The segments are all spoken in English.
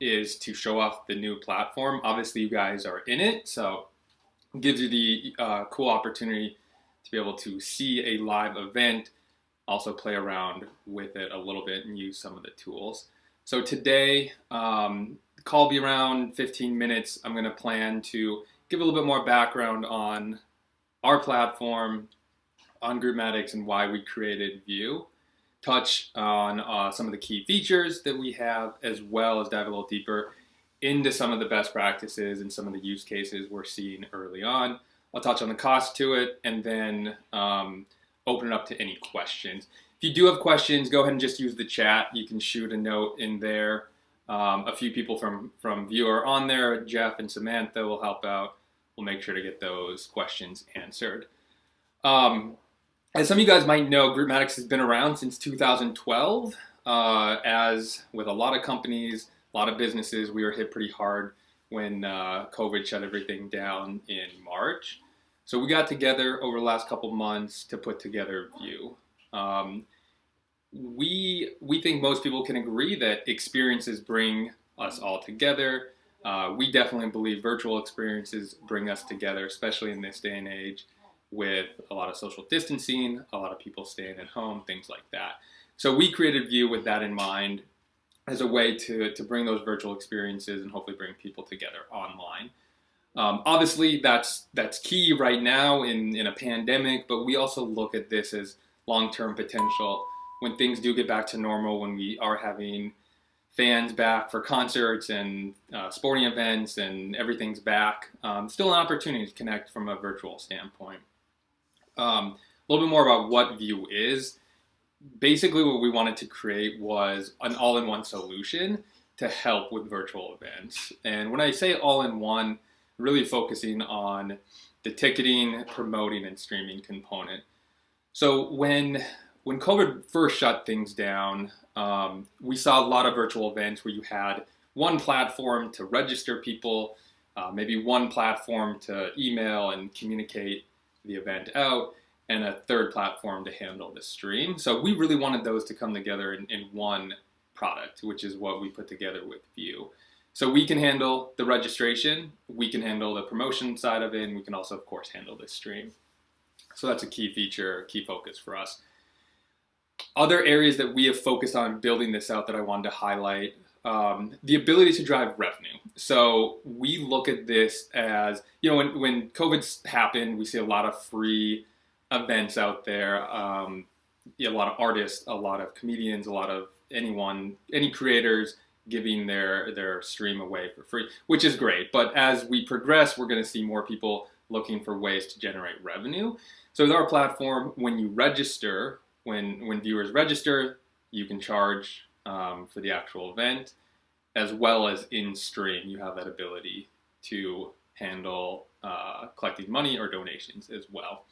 is to show off the new platform. Obviously, you guys are in it, so it gives you the cool opportunity to be able to see a live event, also play around with it a little bit and use some of the tools. So today, the call will be around 15 minutes. I'm going to plan to give a little bit more background on our platform, on Groupmatics, and why we created View. Touch on some of the key features that we have, as well as dive a little deeper into some of the best practices and some of the use cases we're seeing early on. I'll touch on the cost to it, and then open it up to any questions. If you do have questions, go ahead and just use the chat. You can shoot a note in there. A few people from View are on there. Jeff and Samantha will help out. We'll make sure to get those questions answered. As some of you guys might know, Groupmatics has been around since 2012. As with a lot of companies, a lot of businesses, we were hit pretty hard when COVID shut everything down in March. So we got together over the last couple months to put together View. We think most people can agree that experiences bring us all together. We definitely believe virtual experiences bring us together, especially in this day and age with a lot of social distancing, a lot of people staying at home, things like that. So we created View with that in mind as a way to bring those virtual experiences and hopefully bring people together online. Obviously, that's key right now in a pandemic, but we also look at this as long-term potential. When things do get back to normal, when we are having fans back for concerts and sporting events and everything's back, still an opportunity to connect from a virtual standpoint. A little bit more about what View is. Basically, what we wanted to create was an all-in-one solution to help with virtual events. And when I say all-in-one, really focusing on the ticketing, promoting, and streaming component. So when COVID first shut things down, we saw a lot of virtual events where you had one platform to register people, maybe one platform to email and communicate the event out, and a third platform to handle the stream. So we really wanted those to come together in one product, which is what we put together with View. So we can handle the registration, we can handle the promotion side of it, and we can also, of course, handle the stream. So that's a key feature, key focus for us. Other areas that we have focused on building this out that I wanted to highlight, the ability to drive revenue. So we look at this as, when COVID's happened, we see a lot of free events out there, a lot of artists, a lot of comedians, a lot of any creators giving their stream away for free, which is great. But as we progress, we're going to see more people looking for ways to generate revenue. So with our platform, when you register, when viewers register, you can charge for the actual event, as well as in stream, you have that ability to handle collecting money or donations as well.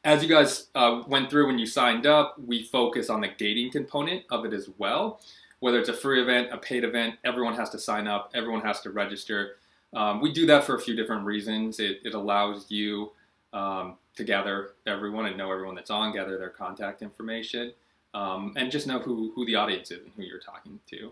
As you guys went through when you signed up, we focus on the gating component of it as well. Whether it's a free event, a paid event, everyone has to sign up, everyone has to register. We do that for a few different reasons. It allows you to gather everyone and know everyone that's on, gather their contact information, and just know who the audience is and who you're talking to.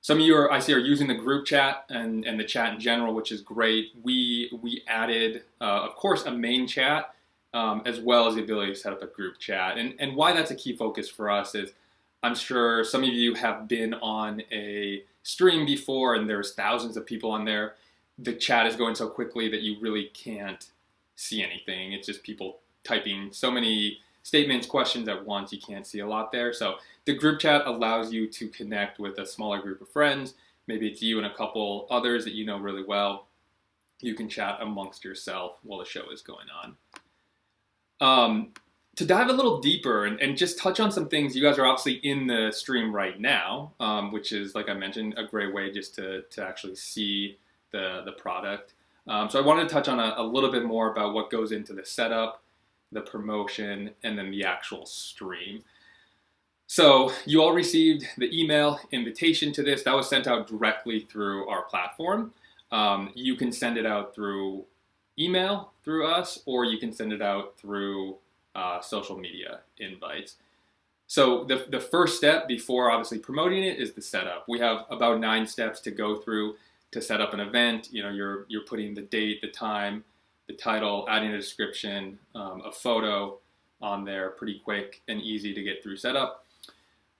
Some of you I see are using the group chat and the chat in general, which is great. We added, of course, a main chat, as well as the ability to set up a group chat. And why that's a key focus for us is I'm sure some of you have been on a stream before and there's thousands of people on there. The chat is going so quickly that you really can't see anything. It's just people typing so many statements, questions at once. You can't see a lot there. So the group chat allows you to connect with a smaller group of friends. Maybe it's you and a couple others that you know really well. You can chat amongst yourself while the show is going on. To dive a little deeper and just touch on some things, you guys are obviously in the stream right now, which is, like I mentioned, a great way just to actually see the product. So I wanted to touch on a little bit more about what goes into the setup, the promotion, and then the actual stream. So you all received the email invitation to this. That was sent out directly through our platform. You can send it out through email through us, or you can send it out through social media invites. So the first step before obviously promoting it is the setup. We have about 9 steps to go through to set up an event. You know, you're putting the date, the time, the title, adding a description, a photo on there, pretty quick and easy to get through setup.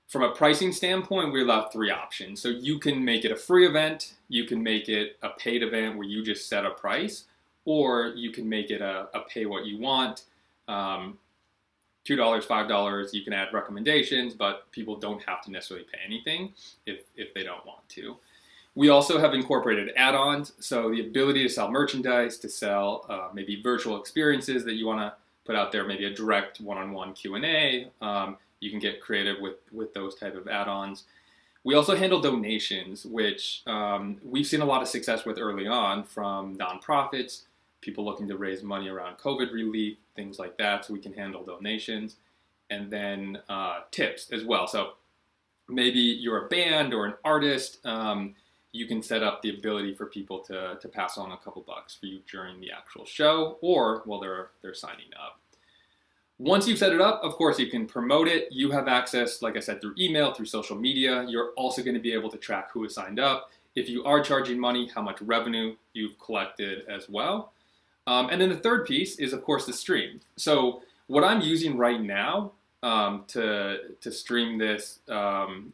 From a pricing standpoint, we allow 3 options. So you can make it a free event, you can make it a paid event where you just set a price, or you can make it a pay what you want. $2, $5, you can add recommendations, but people don't have to necessarily pay anything if they don't want to. We also have incorporated add-ons, so the ability to sell merchandise, to sell maybe virtual experiences that you want to put out there, maybe a direct one-on-one Q&A. You can get creative with those type of add-ons. We also handle donations, which we've seen a lot of success with early on from nonprofits, people looking to raise money around COVID relief, things like that, so we can handle donations. And then tips as well. So maybe you're a band or an artist, you can set up the ability for people to pass on a couple bucks for you during the actual show or while they're signing up. Once you've set it up, of course, you can promote it. You have access, like I said, through email, through social media. You're also going to be able to track who has signed up. If you are charging money, how much revenue you've collected as well. And then the third piece is, of course, the stream. So what I'm using right now to stream this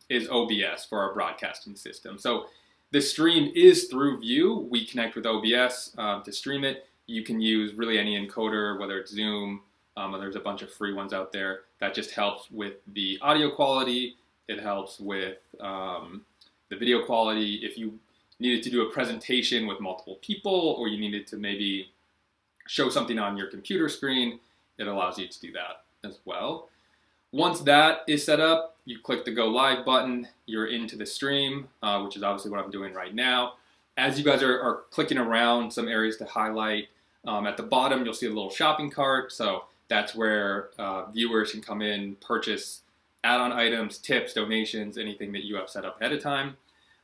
is OBS for our broadcasting system. So the stream is through View. We connect with OBS to stream it. You can use really any encoder, whether it's Zoom, and there's a bunch of free ones out there. That just helps with the audio quality. It helps with the video quality. If you needed to do a presentation with multiple people, or you needed to maybe show something on your computer screen, it allows you to do that as well. Once that is set up, you click the Go Live button, you're into the stream, which is obviously what I'm doing right now. As you guys are clicking around, some areas to highlight, at the bottom you'll see a little shopping cart, so that's where viewers can come in, purchase add-on items, tips, donations, anything that you have set up ahead of time.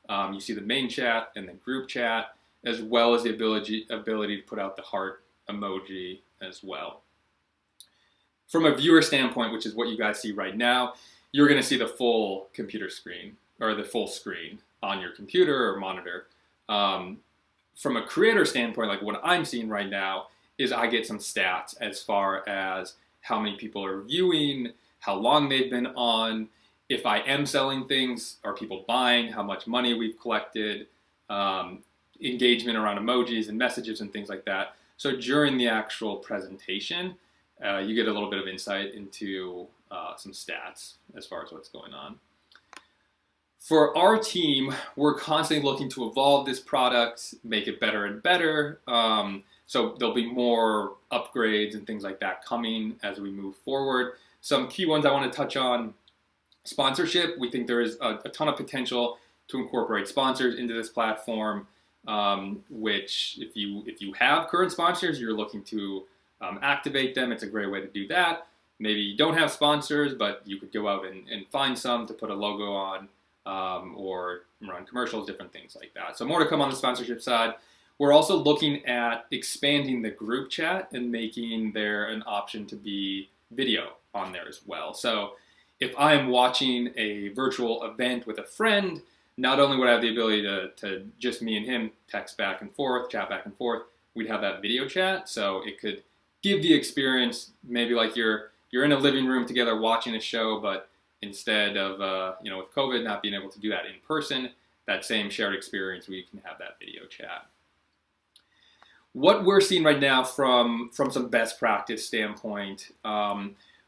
You see the main chat and the group chat, as well as the ability to put out the heart emoji as well. From a viewer standpoint, which is what you guys see right now, you're going to see the full computer screen, or the full screen on your computer or monitor. From a creator standpoint, like what I'm seeing right now, is I get some stats as far as how many people are viewing, how long they've been on, if I am selling things, are people buying, how much money we've collected, engagement around emojis and messages and things like that. So during the actual presentation, you get a little bit of insight into some stats as far as what's going on. For our team, we're constantly looking to evolve this product, make it better and better. So there'll be more upgrades and things like that coming as we move forward. Some key ones I want to touch on: sponsorship. We think there is a ton of potential to incorporate sponsors into this platform, which if you have current sponsors, you're looking to activate them. It's a great way to do that. Maybe you don't have sponsors, but you could go out and find some to put a logo on, or run commercials, different things like that. So more to come on the sponsorship side. We're also looking at expanding the group chat and making there an option to be video on there as well. So if I am watching a virtual event with a friend, not only would I have the ability to just me and him text back and forth, chat back and forth, we'd have that video chat. So it could give the experience, maybe like you're in a living room together watching a show, but instead of with COVID not being able to do that in person, that same shared experience, we can have that video chat. What we're seeing right now from some best practice standpoint,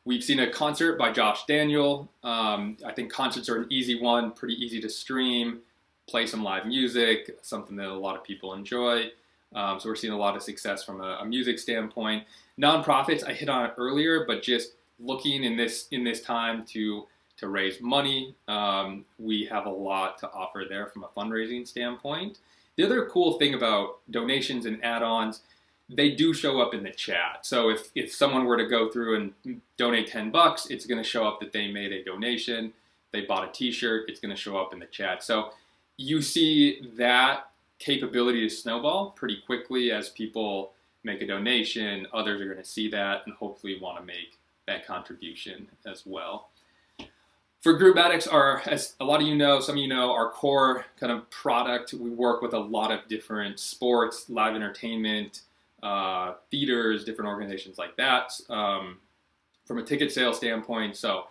we've seen a concert by Josh Daniel. I think concerts are an easy one, pretty easy to stream, play some live music, something that a lot of people enjoy. So we're seeing a lot of success from a music standpoint. Nonprofits, I hit on it earlier, but just looking in this time to raise money, we have a lot to offer there from a fundraising standpoint. The other cool thing about donations and add-ons, they do show up in the chat. So if someone were to go through and donate 10 bucks, it's going to show up that they made a donation. They bought a t-shirt, it's going to show up in the chat. So you see that capability to snowball pretty quickly. As people make a donation, others are going to see that and hopefully want to make that contribution as well. For Groupmatics, as a lot of you know, some of you know, our core kind of product, we work with a lot of different sports, live entertainment, theaters, different organizations like that, from a ticket sales standpoint. So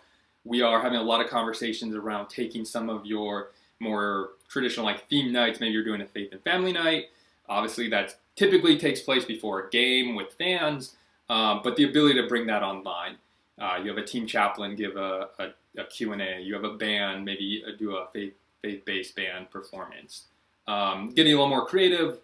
we are having a lot of conversations around taking some of your more traditional like theme nights. Maybe you're doing a faith and family night. Obviously, that typically takes place before a game with fans, but the ability to bring that online. You have a team chaplain give a Q&A. You have a band, maybe do a faith-based band performance. Getting a little more creative,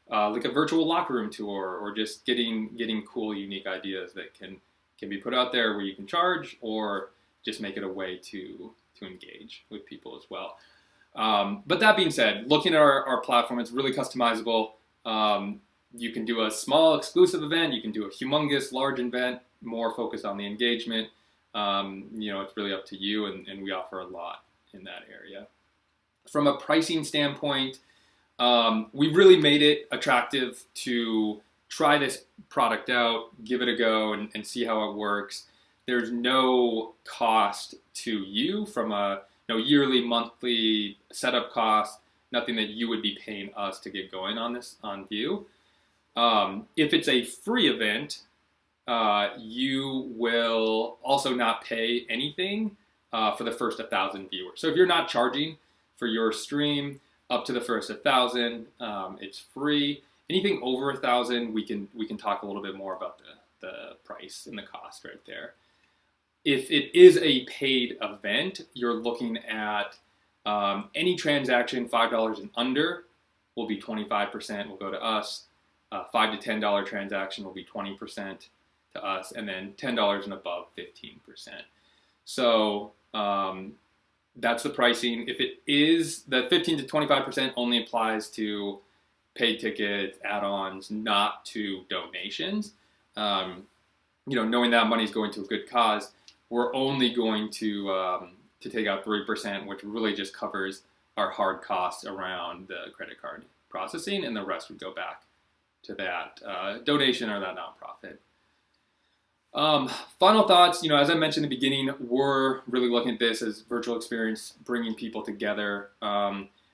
like a virtual locker room tour, or just getting cool, unique ideas that can be put out there where you can charge, or just make it a way to engage with people as well. But that being said, looking at our platform, it's really customizable. You can do a small exclusive event. You can do a humongous, large event, more focused on the engagement. It's really up to you, and we offer a lot in that area. From a pricing standpoint, we really made it attractive to try this product out, give it a go, and see how it works. There's no cost to you from a yearly, monthly setup cost, nothing that you would be paying us to get going on this on View. If it's a free event, you will also not pay anything for the first 1,000 viewers. So if you're not charging for your stream up to the first 1,000, it's free. Anything over 1,000, we can talk a little bit more about the price and the cost right there. If it is a paid event, you're looking at any transaction $5 and under will be 25%, will go to us. $5 to $10 transaction will be 20% to us, and then $10 and above, 15%. So that's the pricing. If it is, the 15 to 25% only applies to paid tickets, add-ons, not to donations. Knowing that money is going to a good cause, we're only going to take out 3%, which really just covers our hard costs around the credit card processing, and the rest would go back to that donation or that nonprofit. Final thoughts, as I mentioned in the beginning, we're really looking at this as virtual experience, bringing people together.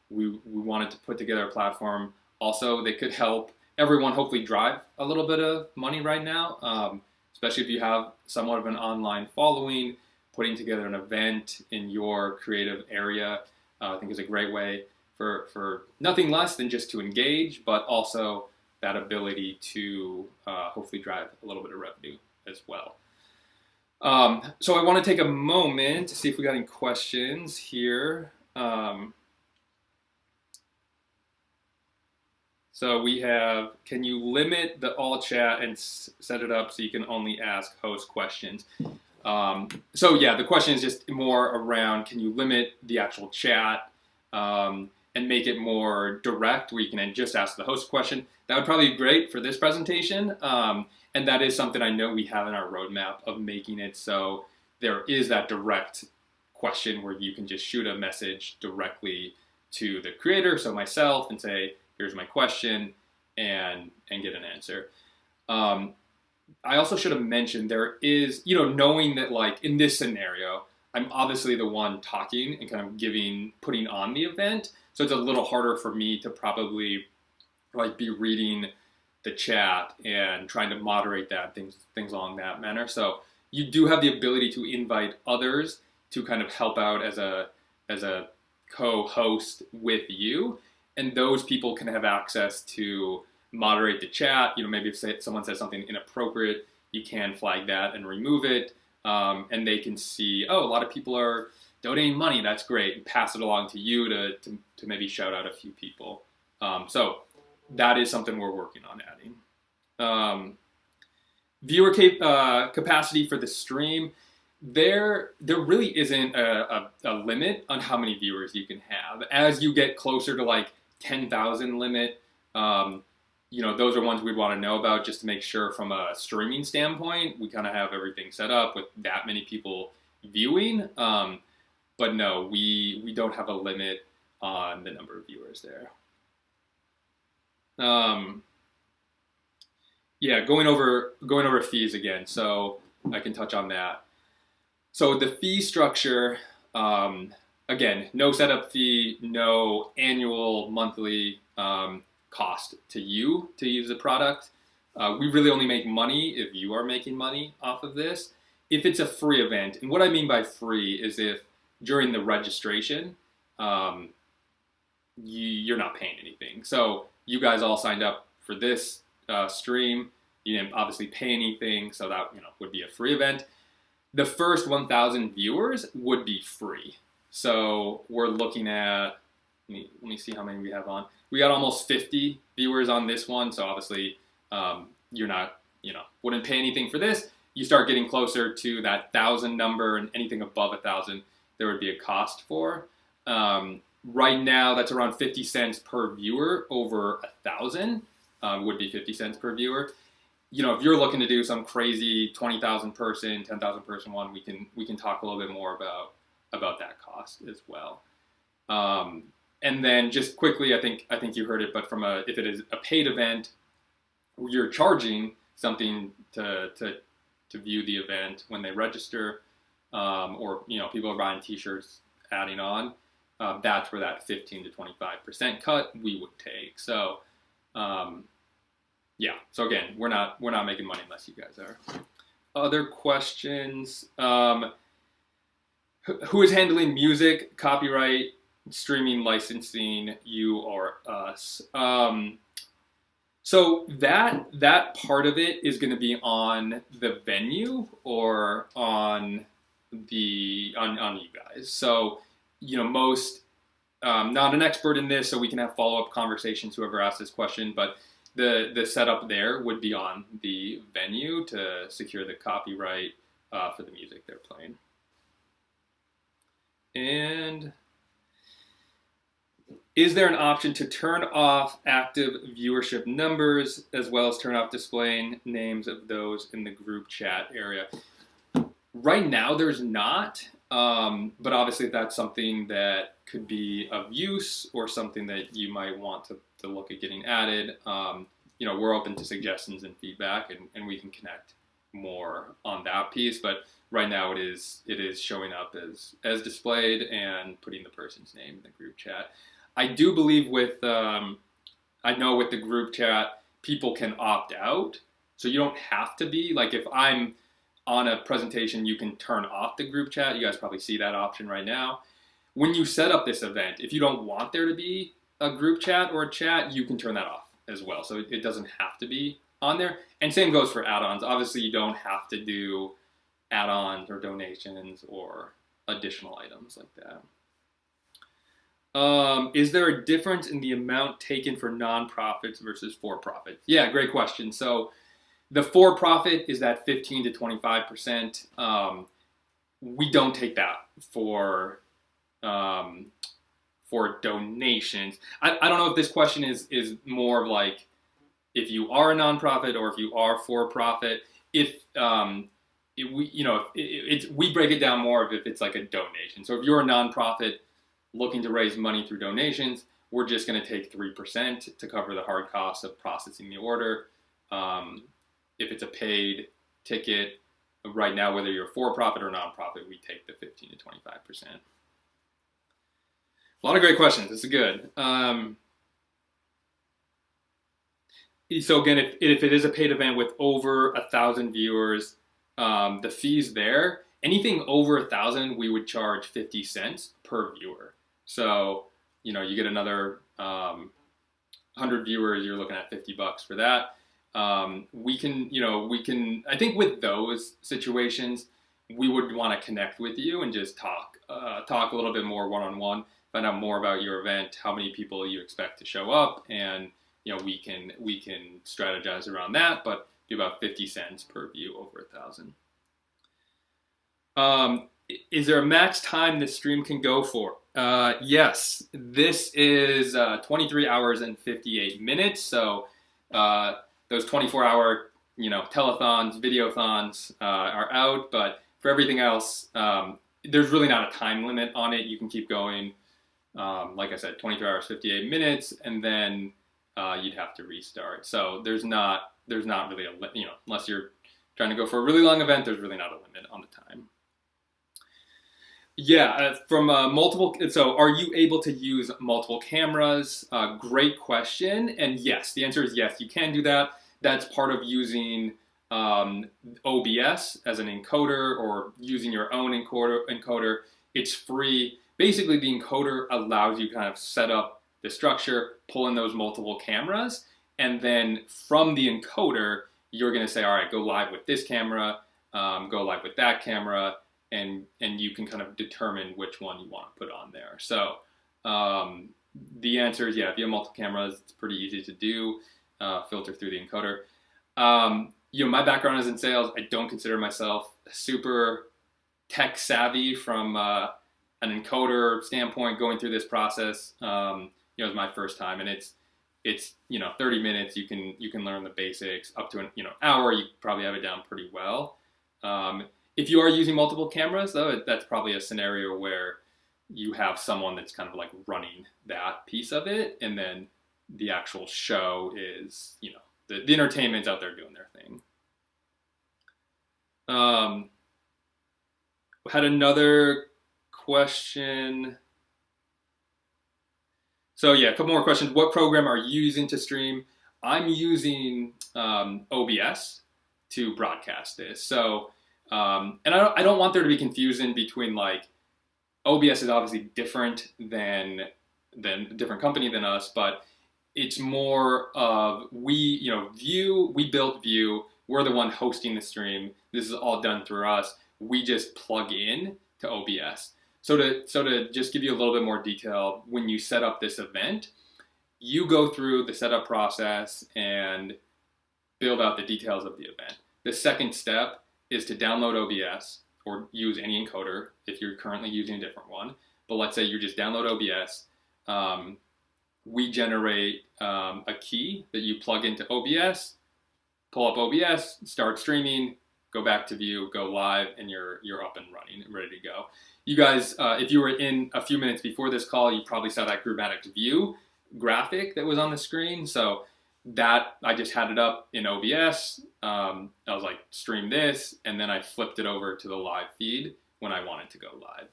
We wanted to put together a platform also that could help everyone hopefully drive a little bit of money right now, especially if you have somewhat of an online following. Putting together an event in your creative area, I think is a great way for nothing less than just to engage, but also that ability to hopefully drive a little bit of revenue as well. So I want to take a moment to see if we got any questions here. So we have, can you limit the all chat and set it up so you can only ask host questions? So yeah, the question is just more around, can you limit the actual chat and make it more direct where you can just ask the host question? That would probably be great for this presentation. And that is something I know we have in our roadmap of making it so there is that direct question where you can just shoot a message directly to the creator, so myself, and say, here's my question, and get an answer. I also should have mentioned there is, knowing that like in this scenario, I'm obviously the one talking and kind of putting on the event. So it's a little harder for me to probably like be reading the chat and trying to moderate that, things along that manner. So you do have the ability to invite others to kind of help out as a co-host with you. And those people can have access to moderate the chat. Maybe if someone says something inappropriate, you can flag that and remove it. And they can see, a lot of people are donating money. That's great. And pass it along to you to maybe shout out a few people. So that is something we're working on adding. Viewer capacity for the stream. There really isn't a limit on how many viewers you can have. As you get closer to like 10,000 limit, those are ones we'd want to know about just to make sure from a streaming standpoint, we kind of have everything set up with that many people viewing. But no, we don't have a limit on the number of viewers there. Going over fees again, so I can touch on that. So the fee structure, Again, no setup fee, no annual, monthly cost to you to use the product. We really only make money if you are making money off of this. If it's a free event, and what I mean by free is if during the registration, you're not paying anything. So you guys all signed up for this stream. You didn't obviously pay anything, so that would be a free event. The first 1,000 viewers would be free. So we're looking at, let me see how many we have on. We got almost 50 viewers on this one, so obviously you're not, wouldn't pay anything for this. You start getting closer to that 1,000 number, and anything above 1,000, there would be a cost for. Right now, that's around 50 cents per viewer. Over 1,000 would be 50 cents per viewer. If you're looking to do some crazy 20,000 person, 10,000 person one, we can talk a little bit more about that cost as well. And then just quickly, I think you heard it, but if it is a paid event, you're charging something to view the event when they register, or people are buying T-shirts, adding on. That's where that 15 to 25% cut we would take. So, yeah. So again, we're not making money unless you guys are. Other questions? Who is handling music, copyright, streaming, licensing? You or us? So that part of it is going to be on the venue or on you guys. So most not an expert in this, so we can have follow-up conversations. Whoever asked this question, but the setup there would be on the venue to secure the copyright for the music they're playing. And is there an option to turn off active viewership numbers as well as turn off displaying names of those in the group chat area? Right now, there's not, but obviously if that's something that could be of use or something that you might want to look at getting added, we're open to suggestions and feedback, and we can connect more on that piece. But right now, it is showing up as displayed and putting the person's name in the group chat. I do believe I know with the group chat, people can opt out, so you don't have to be, like if I'm on a presentation, you can turn off the group chat. You guys probably see that option right now. When you set up this event, if you don't want there to be a group chat or a chat, you can turn that off as well. So it doesn't have to be on there. And same goes for add-ons. Obviously, you don't have to do add-ons or donations or additional items like that. Is there a difference in the amount taken for nonprofits versus for-profits? Yeah, great question. So the for-profit is that 15 to 25%. We don't take that for donations. I don't know if this question is more of like if you are a nonprofit or if you are for-profit. We break it down more of if it's like a donation. So if you're a nonprofit looking to raise money through donations, we're just going to take 3% to cover the hard costs of processing the order. If it's a paid ticket, right now, whether you're for-profit or nonprofit, we take the 15 to 25%. A lot of great questions. This is good. So again, if it is a paid event with over 1,000 viewers, the fees there, anything over 1,000, we would charge 50 cents per viewer. So, you get another 100 viewers, you're looking at $50 for that. We can, I think with those situations, we would want to connect with you and just talk a little bit more one-on-one, find out more about your event, how many people you expect to show up, and we can strategize around that, but be about 50 cents per view over 1,000. Is there a max time this stream can go for? Yes, this is 23 hours and 58 minutes. So those 24-hour, telethons, videothons are out. But for everything else, there's really not a time limit on it. You can keep going. Like I said, 23 hours, 58 minutes, and then you'd have to restart. So there's not really a unless you're trying to go for a really long event, there's really not a limit on the time. Yeah, from multiple. So, are you able to use multiple cameras? Great question. And yes, the answer is yes. You can do that. That's part of using OBS as an encoder or using your own encoder. It's free. Basically, the encoder allows you to kind of set up the structure, pull in those multiple cameras, and then from the encoder, you're going to say, all right, go live with this camera, go live with that camera, and you can kind of determine which one you want to put on there. So the answer is yeah, if you have multiple cameras, it's pretty easy to do, filter through the encoder. My background is in sales. I don't consider myself super tech savvy from an encoder standpoint. Going through this process, it was my first time, and it's 30 minutes. You can learn the basics. Up to an hour, you probably have it down pretty well. If you are using multiple cameras, though, that's probably a scenario where you have someone that's kind of like running that piece of it, and then the actual show is, the entertainment's out there doing their thing. Had another question. So yeah, a couple more questions. What program are you using to stream? I'm using OBS to broadcast this. So, and I don't want there to be confusion between like, OBS is obviously different than a different company than us, but it's more of View. We built View. We're the one hosting the stream. This is all done through us. We just plug in to OBS. So to just give you a little bit more detail, when you set up this event, you go through the setup process and build out the details of the event. The second step is to download OBS or use any encoder if you're currently using a different one. But let's say you just download OBS. We generate a key that you plug into OBS, pull up OBS, start streaming, go back to View, go live, and you're up and running and ready to go. You guys, if you were in a few minutes before this call, you probably saw that Groupmatics View graphic that was on the screen. So that, I just had it up in OBS. I was like, stream this, and then I flipped it over to the live feed when I wanted to go live.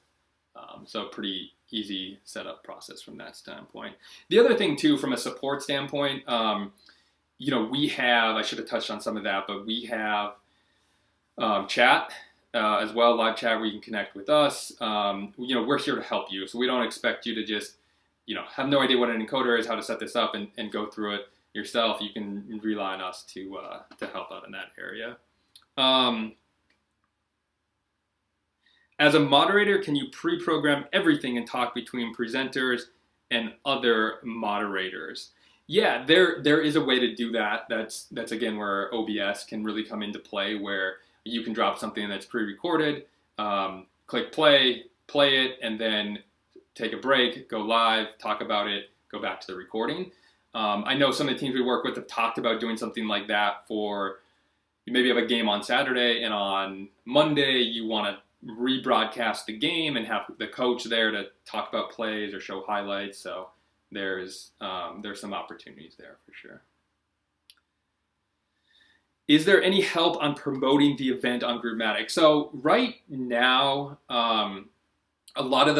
So pretty easy setup process from that standpoint. The other thing too, from a support standpoint, we have, I should have touched on some of that, but we have chat as well, live chat where you can connect with us. We're here to help you. So we don't expect you to just, have no idea what an encoder is, how to set this up and go through it yourself. You can rely on us to help out in that area. As a moderator, can you pre-program everything and talk between presenters and other moderators? Yeah, there is a way to do that. That's again where OBS can really come into play, where you can drop something that's pre-recorded, click play it, and then take a break, go live, talk about it, go back to the recording. I know some of the teams we work with have talked about doing something like that for, you maybe have a game on Saturday, and on Monday you want to rebroadcast the game and have the coach there to talk about plays or show highlights. So there's some opportunities there for sure. Is there any help on promoting the event on Groupmatics? So right now, a lot of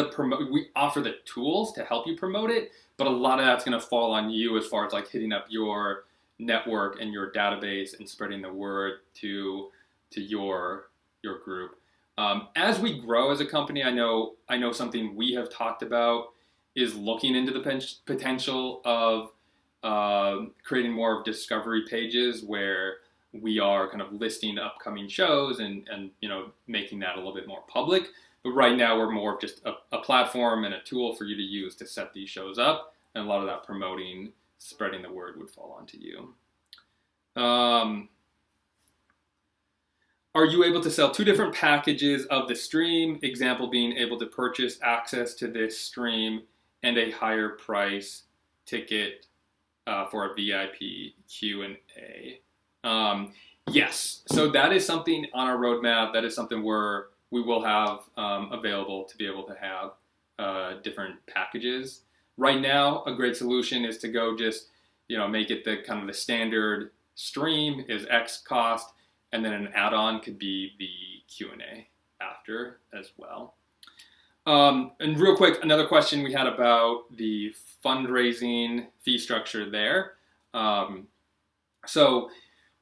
we offer the tools to help you promote it, but a lot of that's going to fall on you as far as like hitting up your network and your database and spreading the word to your group. As we grow as a company, I know something we have talked about is looking into the potential of creating more of discovery pages where we are kind of listing upcoming shows and making that a little bit more public. But right now we're more of just a platform and a tool for you to use to set these shows up, and a lot of that promoting, spreading the word would fall onto you. Are you able to sell 2 different packages of the stream? Example being able to purchase access to this stream and a higher price ticket for a VIP Q&A. Yes, so that is something on our roadmap. That is something we will have available to be able to have different packages. Right now, a great solution is to go just make it the kind of the standard stream is X cost, and then an add-on could be the Q&A after as well. And real quick, another question we had about the fundraising fee structure there. So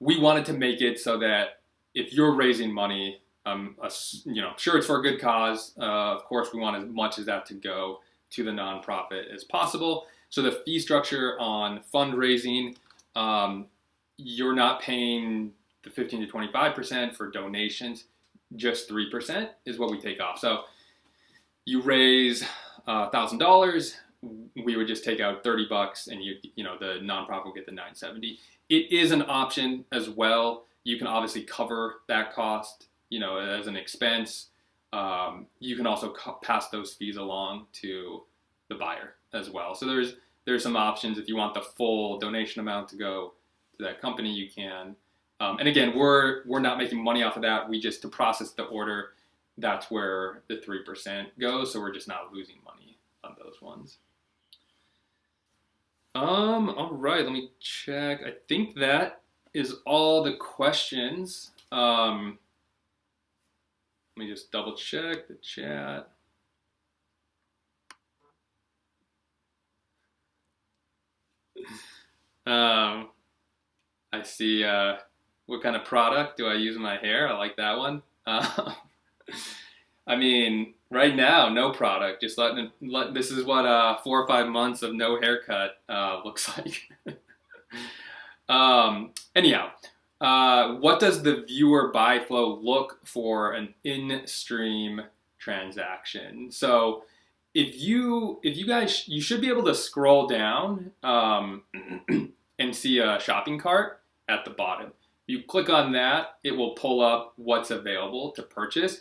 we wanted to make it so that if you're raising money, sure, it's for a good cause. Of course, we want as much as that to go to the nonprofit as possible. So the fee structure on fundraising, you're not paying the 15 to 25% for donations. Just 3% is what we take off. So you raise $1,000, we would just take out $30, and the nonprofit will get the $970. It is an option as well. You can obviously cover that cost, as an expense. You can also pass those fees along to the buyer as well. So there's some options. If you want the full donation amount to go to that company, you can. And again, we're not making money off of that. We just, to process the order, that's where the 3% goes. So we're just not losing money on those ones. All right, let me check. I think that is all the questions. Let me just double check the chat. I see, what kind of product do I use in my hair? I like that one. I mean, right now, no product. Just this is what 4 or 5 months of no haircut looks like. Anyhow, what does the viewer buy flow look for an in-stream transaction? So if you guys, you should be able to scroll down and see a shopping cart at the bottom. You click on that, it will pull up what's available to purchase.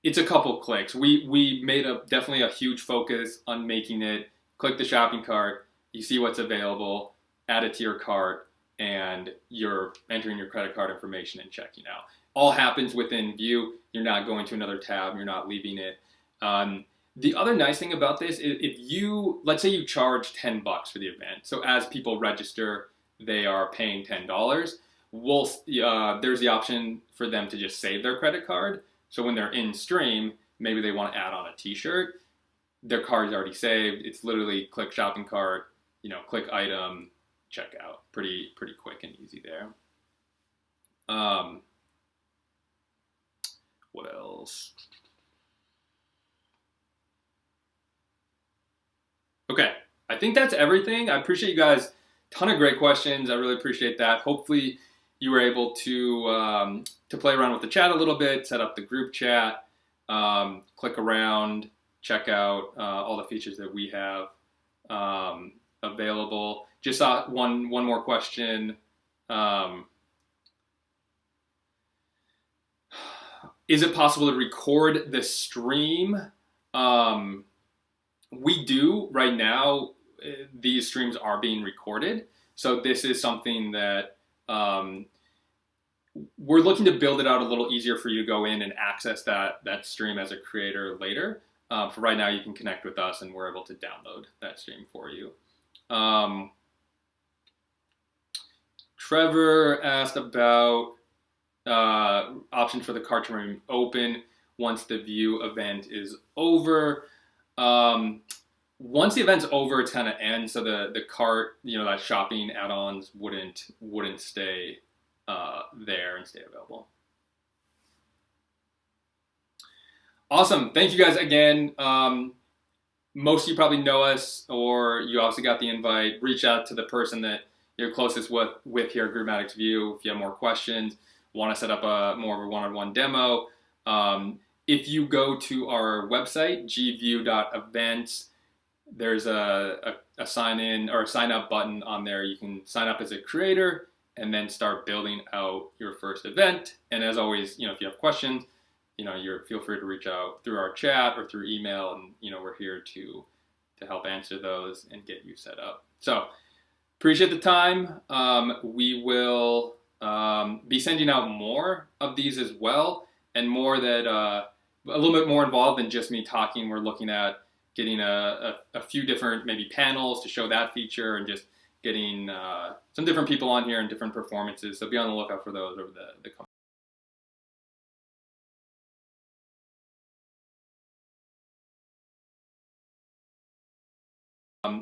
It's a couple clicks. We made definitely a huge focus on making it, click the shopping cart, you see what's available, add it to your cart, and you're entering your credit card information and checking out. All happens within View. You're not going to another tab, you're not leaving it. The other nice thing about this is let's say you charge $10 for the event. So as people register, they are paying $10. There's the option for them to just save their credit card. So when they're in stream, maybe they want to add on a t-shirt. Their card is already saved. It's literally click shopping cart, click item, checkout. Pretty quick and easy there. What else? Okay, I think that's everything. I appreciate you guys. Ton of great questions. I really appreciate that. Hopefully you were able to play around with the chat a little bit, set up the group chat, click around, check out all the features that we have available. Just saw one more question. Is it possible to record the stream? We do right now. These streams are being recorded. So this is something that we're looking to build it out a little easier for you to go in and access that stream as a creator later. For right now, you can connect with us and we're able to download that stream for you. Trevor asked about option for the cart to remain open once the View event is over. Once the event's over, it's kind of ends. So the cart, that shopping add-ons wouldn't stay there and stay available. Awesome. Thank you guys again. Most of you probably know us, or you also got the invite. Reach out to the person that you're closest with here at Groupmatics View if you have more questions, want to set up more of a one-on-one demo. If you go to our website, gview.events, there's a sign in or a sign up button on there. You can sign up as a creator and then start building out your first event. And as always, if you have questions, feel free to reach out through our chat or through email, and we're here to help answer those and get you set up. So appreciate the time. We will be sending out more of these as well, and more that a little bit more involved than just me talking. We're looking at getting a few different maybe panels to show that feature, and just getting some different people on here and different performances. So be on the lookout for those over the coming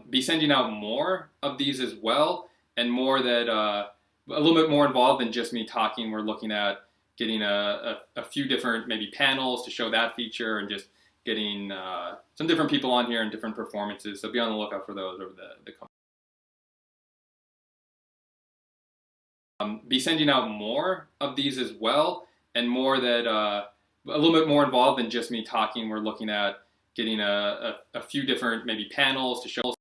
Be sending out more of these as well, and more that a little bit more involved than just me talking. We're looking at getting a few different maybe panels to show that feature, and just getting some different people on here and different performances. So be on the lookout for those over the coming. Be sending out more of these as well, and more that a little bit more involved than just me talking. We're looking at getting a few different maybe panels to show